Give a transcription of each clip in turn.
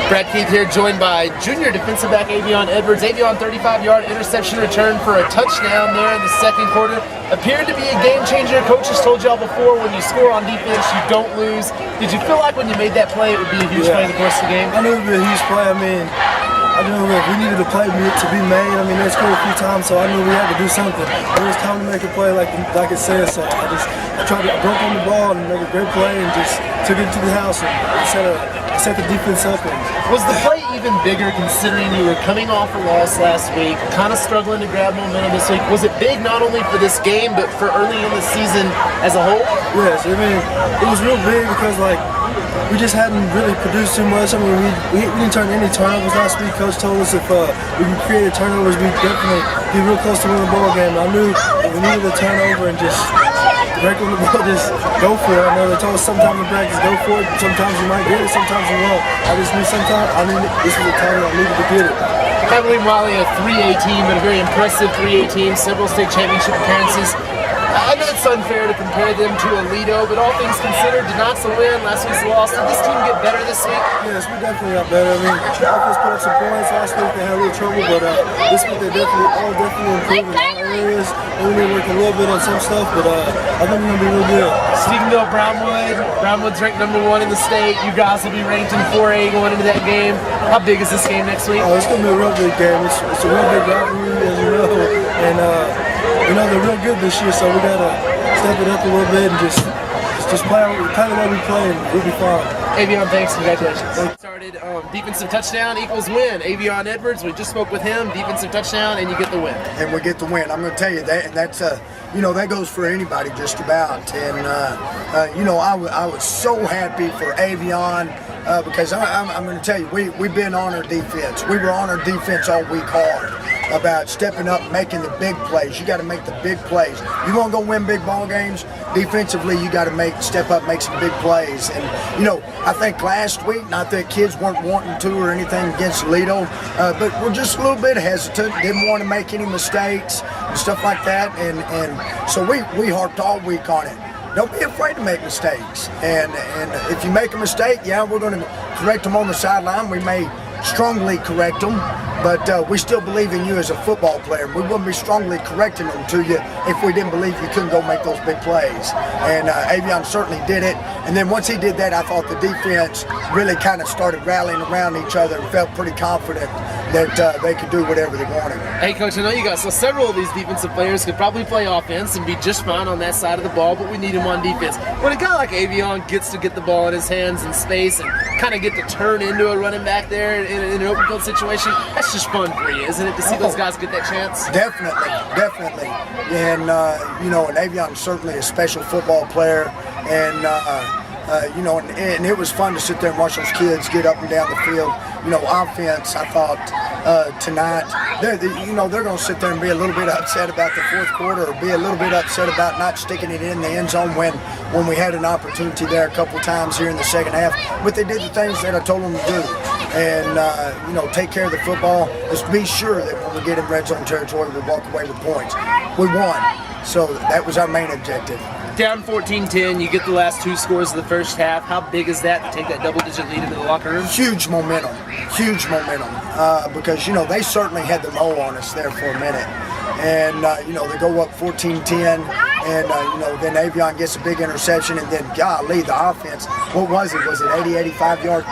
Brad Keith here, joined by junior defensive back Avion Edwards. Avion 35-yard interception return for a touchdown there in the second quarter. Appeared to be a game changer. Coaches told y'all before, when you score on defense, you don't lose. Did you feel like when you made that play, it would be a huge play in the course of the game? I knew it would be a huge play. I knew if we needed a play to be made. They scored a few times, so I knew we had to do something. It was time to make a play like it said, so I broke on the ball and made a great play and just took it to the house and set the defense up. Was the play even bigger considering you were coming off a loss last week, kind of struggling to grab momentum this week? Was it big not only for this game, but for early in the season as a whole? Yes, it was real big because we just hadn't really produced too much. We didn't turn any turnovers last week. Coach told us if we could create turnovers, we'd definitely be real close to winning the ball game. I knew that we needed a turnover and just break on the ball, just go for it. I know they told us sometimes in practice, go for it. Sometimes you might get it, sometimes you won't. I just knew this was the time I needed to get it. Sville-Wylie, a 3A team, but a very impressive 3A team, several state championship appearances. I know it's unfair to compare them to Aledo, but all things considered, tonight's a win, last week's a loss. Did this team get better this week? Yes, we definitely got better. The offense put up some points. Last week they had a little trouble, but this week they definitely improved in all areas. We need to work a little bit on some stuff, but I think we're going to be real good. Stephenville, Brownwood's ranked #1 in the state. You guys will be ranked in 4A going into that game. How big is this game next week? Oh, it's going to be a real big game. It's a real big rivalry, as you know, and they're real good this year, so we got to step it up a little bit and just play the way we play, and we'll be fine. Avion, thanks. Congratulations. Started defensive touchdown equals win. Avion Edwards, we just spoke with him. Defensive touchdown, and you get the win. And we get the win. I'm going to tell you that, and that's that goes for anybody just about. And I was so happy for Avion because I'm going to tell you, we've been on our defense. We were on our defense all week hard about stepping up, making the big plays. You got to make the big plays. You want to go win big ball games? Defensively, you got to step up, make some big plays. And I think last week, not that kids weren't wanting to or anything against Aledo, but we're just a little bit hesitant. Didn't want to make any mistakes and stuff like that. And so we harped all week on it. Don't be afraid to make mistakes. And if you make a mistake, we're going to correct them on the sideline. We may strongly correct them, but we still believe in you as a football player. We wouldn't be strongly correcting them to you if we didn't believe you couldn't go make those big plays. And Avion certainly did it. And then once he did that, I thought the defense really kind of started rallying around each other and felt pretty confident that they could do whatever they wanted. Hey, Coach, I know you guys, so several of these defensive players could probably play offense and be just fine on that side of the ball, but we need them on defense. When a guy like Avion gets to get the ball in his hands in space and kind of get to turn into a running back there in an open field situation, that's just fun for you, isn't it, to see those guys get that chance? Definitely. And, and Avion's certainly a special football player, and, and it was fun to sit there and watch those kids get up and down the field. Offense, I thought tonight, they're going to sit there and be a little bit upset about the fourth quarter, or be a little bit upset about not sticking it in the end zone when we had an opportunity there a couple times here in the second half. But they did the things that I told them to do. And, take care of the football. Just be sure that when we get in red zone territory, we walk away with points. We won. So that was our main objective. Down 14-10, you get the last two scores of the first half. How big is that to take that double-digit lead into the locker room? Huge momentum. Because, they certainly had the low on us there for a minute. And, they go up 14-10, and, then Avion gets a big interception, and then, golly, the offense, what was it? Was it 85 yards,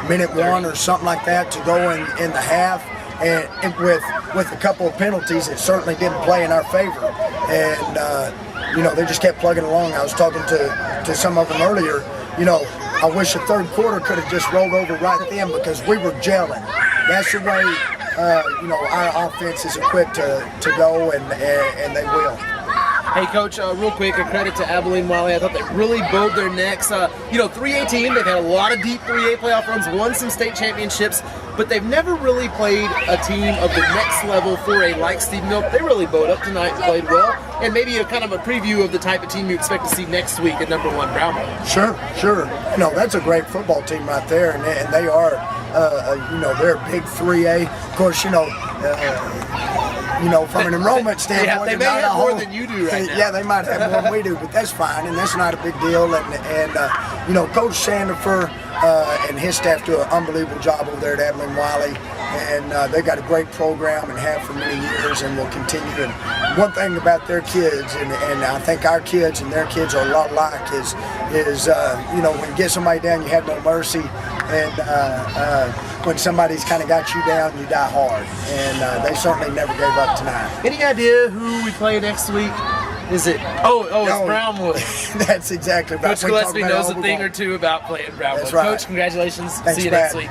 minute one or something like that to go in the half? And with a couple of penalties, it certainly didn't play in our favor. And, they just kept plugging along. I was talking to some of them earlier. I wish the third quarter could have just rolled over right then because we were gelling. That's the way, our offense is equipped to go, and they will. Hey, Coach, real quick, a credit to Sville-Wylie. I thought they really bowed their necks. 3A team, they've had a lot of deep 3A playoff runs, won some state championships, but they've never really played a team of the next level 4A like Stephenville. They really bowed up tonight and played well. And maybe a kind of a preview of the type of team you expect to see next week at #1 Brownwood. Sure. That's a great football team right there, and they are, they're a big 3A. Of course, you know, from an enrollment standpoint. Yeah, they may not a have more whole- than you do right now. Yeah, they might have more than we do, but that's fine, and that's not a big deal. And you know, Coach Sandifer and his staff do an unbelievable job over there at Sville-Wylie, and they've got a great program and have for many years, and will continue. And one thing about their kids, and I think our kids and their kids are a lot alike, is you know, when you get somebody down, you have no mercy, and when somebody's kind of got you down, you die hard, and they certainly never gave up tonight. Any idea who we play next week? Is it? Oh, it's Brownwood. That's exactly right. Coach Gillespie knows a thing or two about playing Brownwood. That's right. Coach, congratulations. Thanks, See you Matt. next week.